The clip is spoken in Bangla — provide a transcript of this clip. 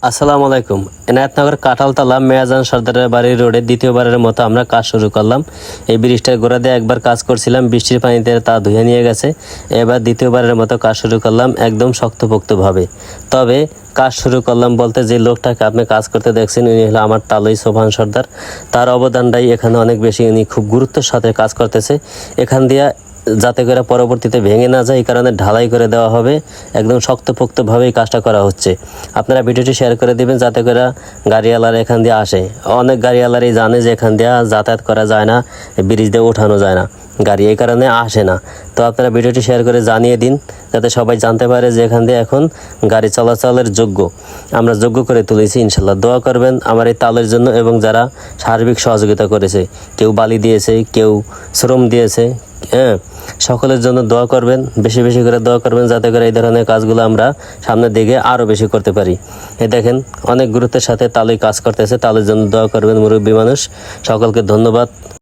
আসসালামু আলাইকুম। এনায়েতনগর কাঁঠালতলা মেয়াজান সর্দারের বাড়ির রোডে দ্বিতীয়বারের মতো আমরা কাজ শুরু করলাম। এই ব্রিজটার গোড়া দিয়ে একবার কাজ করছিলাম, বৃষ্টির পানিতে তা ধুয়ে নিয়ে গেছে। এবার দ্বিতীয়বারের মতো কাজ শুরু করলাম একদম শক্তপোক্তভাবে। তবে কাজ শুরু করলাম বলতে যে লোকটাকে আপনি কাজ করতে দেখছেন উনি হলো আমার তালই সোভান সর্দার। তার অবদানটাই এখানে অনেক বেশি, উনি খুব গুরুত্বের সাথে কাজ করতেছে। এখান দিয়ে যাতে করে পরবর্তীতে ভেঙে না যায় এই কারণে ঢালাই করে দেওয়া হবে, একদম শক্তপোক্তভাবেই কাজটা করা হচ্ছে। আপনারা ভিডিওটি শেয়ার করে দিবেন যাতে করে গাড়িওয়ালারা এখান দিয়ে আসে। অনেক গাড়িওয়ালারই জানে যে এখান দিয়ে যাতায়াত করা যায় না, ব্রিজ দিয়ে ওঠানো যায় না গাড়ি, এই কারণে আসে না। তো আপনারা ভিডিওটি শেয়ার করে জানিয়ে দিন যাতে সবাই জানতে পারে যে এখান দিয়ে এখন গাড়ি চলাচলের যোগ্য, আমরা যোগ্য করে তুলেছি। ইনশাল্লাহ দোয়া করবেন আমার এই তালের জন্য এবং যারা সার্বিক সহযোগিতা করেছে, কেউ বালি দিয়েছে, কেউ শ্রম দিয়েছে, হ্যাঁ, সকলের জন্য দোয়া করবেন, বেশি বেশি করে দোয়া করবেন যাতে করে এই ধরনের কাজগুলো আমরা সামনের দিকে আরও বেশি করতে পারি। এই দেখেন অনেক গুরুত্বের সাথে তালই কাজ করতেছে, তালের জন্য দোয়া করবেন মুরব্বী মানুষ। সকলকে ধন্যবাদ।